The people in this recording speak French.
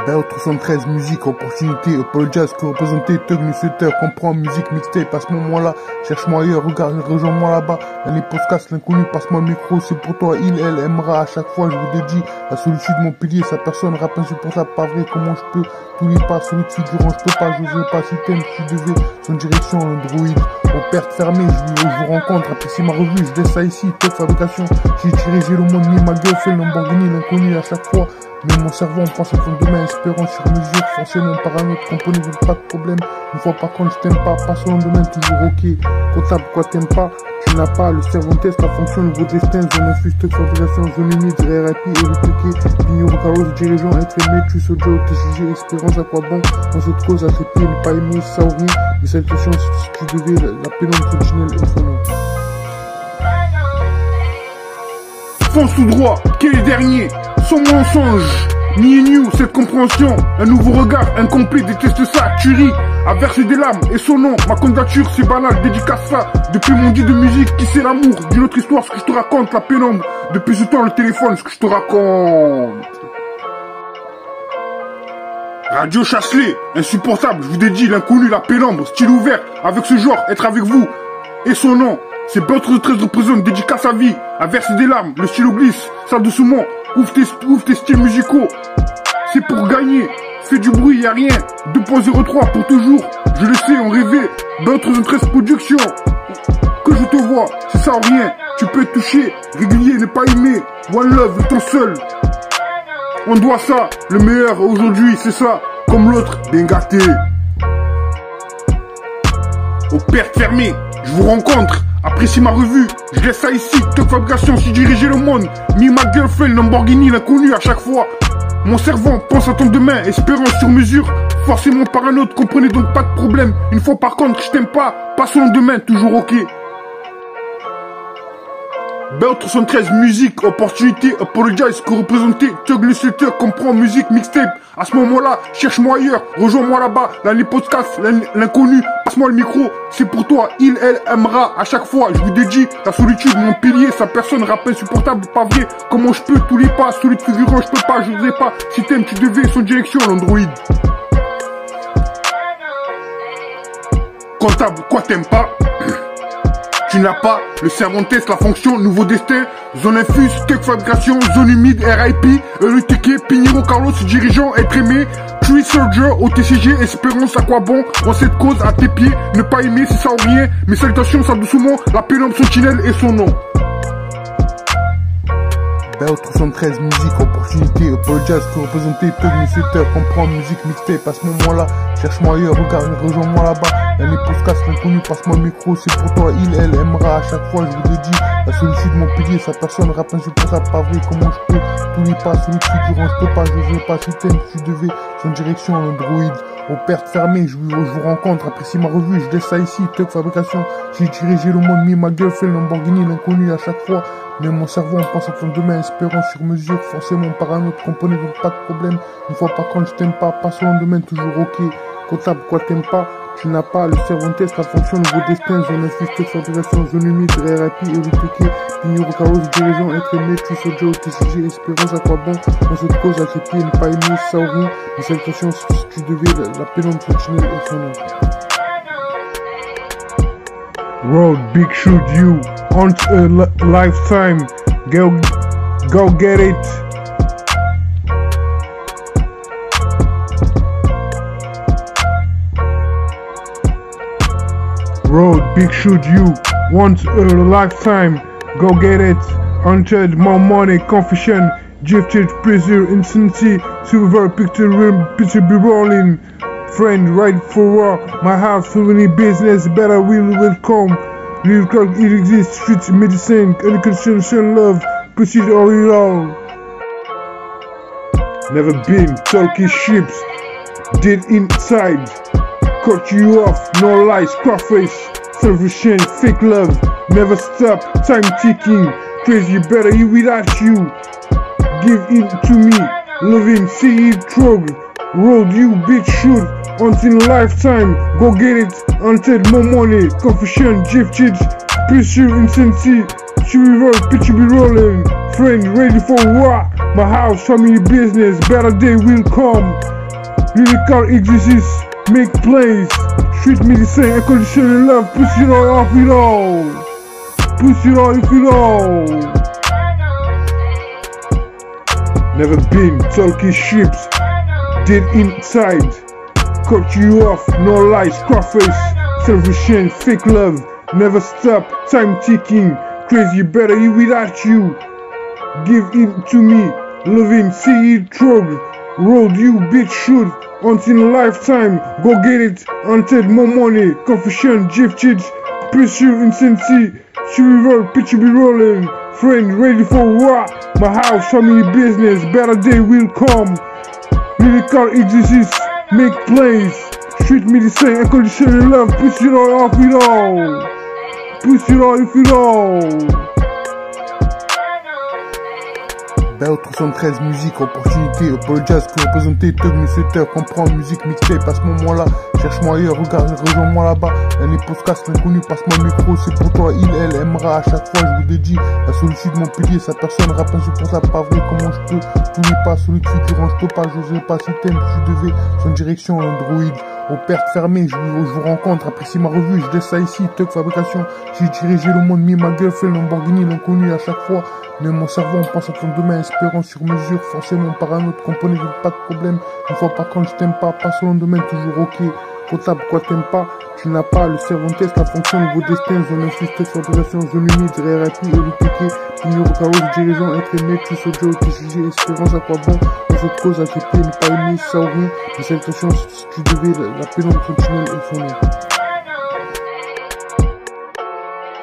Bell 313, musique, opportunité, apologize, que représenter, Thug Newsletter, comprends, musique, mixtape, à ce moment-là, cherche-moi ailleurs, regarde, rejoins-moi là-bas, dans les podcasts, l'inconnu, passe-moi le micro, c'est pour toi, il, elle, aimera, à chaque fois, je vous dédie, la solitude, mon pilier, sa personne, rap insupportable, pas vrai, comment je peux, tous les pas, solide figurant, je peux pas, j'oserais pas, si t'aimes, tu devais, son direction, un droïde, aux pertes fermées, je vous rencontre, apprécie ma revue, je laisse ça ici, top fabrication, j'ai dirigé le monde, mis ma gueule, fait Lamborghini, l'inconnu, à chaque fois, mais mon cerveau en pense en fond de main, espérant sur mesure, forcément paranoïde, comprenez donc pas de problème. Une fois par contre, je t'aime pas sur le domaine, toujours ok. Comptable, quoi t'aimes pas, tu n'as pas, le cerveau teste la fonction, le nouveau destin, zone infuse, de fabrication, zone humide, RIP, LTK, Pignot, Carlos, dirigeant, être aimé, tu sojo, TCG, espérance, à quoi bon, dans cette cause, à ses pieds, ne pas aimer, ça ou rien, mais salutations, si tu devais, la pénombre originelle et son nom. Fonce tout droit, quel est le dernier? Son mensonge, ni new, cette compréhension, un nouveau regard, incomplet, déteste ça, tu ris, à verser des larmes, et son nom, ma candidature, c'est banal, dédicace ça, depuis mon dit de musique, qui c'est l'amour, d'une autre histoire, ce que je te raconte, la pénombre, depuis ce temps, le téléphone, ce que je te raconte. Radio Chasselet, insupportable, je vous dédie, l'inconnu, la pénombre, style ouvert, avec ce genre, être avec vous, et son nom, c'est Bell 313 représente, dédicace à vie, à verser des larmes, le stylo glisse, ça doucement, ouvre tes styles musicaux, c'est pour gagner, fais du bruit, y'a rien, 2.03 pour toujours, je le sais, on rêvait, Bell 313 production, que je te vois, c'est ça ou rien, tu peux être touché, régulier, ne pas aimer, one love, le temps seul, on doit ça, le meilleur aujourd'hui, c'est ça, comme l'autre, bien gâté, aux pertes fermées, je vous rencontre, apprécie ma revue, je laisse ça ici, top fabrication, si diriger le monde, mis ma girlfriend, Lamborghini, l'inconnu à chaque fois. Mon cerveau pense à ton demain, espérance sur mesure, forcément par un autre, comprenez donc pas de problème. Une fois par contre, je t'aime pas sur le demain, toujours ok. Bell 313, musique, opportunité, apologize, que représenter, Thug Newsletter, comprends, musique, mixtape. À ce moment-là, cherche-moi ailleurs, rejoins-moi là-bas, dans les podcasts, l'inconnu, passe-moi le micro, c'est pour toi, il, elle, aimera, à chaque fois, je vous dédie, la solitude, mon pilier, sa personne, rap insupportable, pas vrai, comment je peux, tous les pas, solide figurant, je peux pas, j'oserais pas, si t'aimes, tu devais, son direction, l'Android. Comptable, quoi t'aimes pas? Tu n'as pas, le cerveau teste la fonction, nouveau destin, zone infuse, tech fabrication, zone humide, RIP, LTK, Pignot, Carlos, dirigeant, être aimé, Tree Soldier, OTCG, espérance, à quoi bon, en cette cause, à tes pieds, ne pas aimer, c'est ça ou rien, mes salutations, ça doucement, la pénombre, son tunnel et son nom. Bell 313, musique, opportunité, apologize, que représenter, Thug Newsletter, comprends, musique, mixtape, à ce moment-là, cherche-moi ailleurs, regarde, rejoins-moi là-bas, dans les podcasts, l'inconnu, passe-moi le micro, c'est pour toi, il, elle, aimera, à chaque fois, je vous l'ai dit, la solitude, mon pilier, sa personne, rap insupportable, pas vrai, comment je peux, tous les pas, solide figurant, je peux pas, j'oserais pas, si t'aimes, tu devais, son direction, un droïde, aux pertes fermées, je vous rencontre, apprécie ma revue, je laisse ça ici, Thug fabrication, j'ai dirigé le monde, mis ma gueule, fait Lamborghini, l'inconnu, à chaque fois, mais mon cerveau en pense à fond de main, espérant sur mesure, forcément par un autre, comprenez donc pas de problème, une fois par contre, je t'aime pas sur le domaine, toujours ok, comptable, quoi t'aimes pas, tu n'as pas, le cerveau teste la fonction, nouveau destin, zone infuse, tech fabrication, zone humide, RIP, LTK, Pignot, Carlos, dirigeant, être aimé, tu sojo, TCG, espérance, à quoi bon, dans cette cause, à tes pieds, ne pas aimer, ça ou rien, mais salutations, si tu devais, la pénombre fonctionnelle et son nom. Road, big shoot you, once a lifetime, go get it. Road, big shoot you, once a lifetime, go get it. Unchained, more money, confession, gifted, pleasure, insanity, silver, picture, real, picture be rolling. Friend, right for my house, for any business, better will come. Real talk, it exists, street medicine, education, love, proceed all. Never been, talking ships, dead inside. Cut you off, no lies, scarface, selfish, fake love, never stop, time ticking, crazy, better you without you, give it to me, loving, see it, struggle, road you bitch shoot, until lifetime, go get it, until more money, confession, gifted, pressure, insanity, She be roll, bitch, you be rolling. Friend, ready for what? My house, family business, better day will come. Lyrical exercise, make plays. Street medicine, unconditional love, push it all off it all. Push it all if it all. Never been talking ships, dead inside. Cut you off, no lies, Scarface. Selfish and fake love, never stop, time ticking. Crazy, better you without you. Give it to me, loving, see it through. Road you bitch shoot, until lifetime. Go get it, until more money. Confession, gifted, pursue insanity. She be roll, bitch you be rolling. Friend, ready for what? My house, family business, better day will come. Lyrical exercise, make plays. Street medicine, unconditional love, push it all off it all. Push it all if it all. BO 313 musique, opportunité, apologize, que représenter, Thug, Messeter, comprends, musique, mixtape, à ce moment-là, cherche-moi ailleurs, regarde, rejoins-moi là-bas, un podcast inconnu, passe-moi le micro, c'est pour toi, il, elle, aimera, à chaque fois, je vous dédie, la solitude, mon pilier, sa personne, rap insupportable, pas vrai, comment je peux, tout n'est pas, solitude, durant, je peux pas, j'oserais pas, si t'aimes, je devais, son direction, Android, aux pertes fermées, je vous rencontre, apprécie ma revue, je laisse ça ici, Thug Fabrication, j'ai dirigé le monde, mis ma gueule, fait Lamborghini, l'inconnu à chaque fois, mais mon cerveau, on pense à ton demain, espérant sur mesure, forcément par un autre, comprenez, pas de problème, une fois par contre, je t'aime pas selon demain, toujours ok, comptable, quoi t'aimes pas, tu n'as pas, le cerveau teste la fonction, nouveau destin, zone insiste, fabrication, zone humide, RRIP, et le piqué, numéro carreau, dirigeant, être aimé, plus au Dieu, TCG, espérance, à quoi bon, dans cette cause, AGP, ne pas aimer, ça ou rien, mais cette question, si tu devais, la pénombre fonctionnelle et son nom.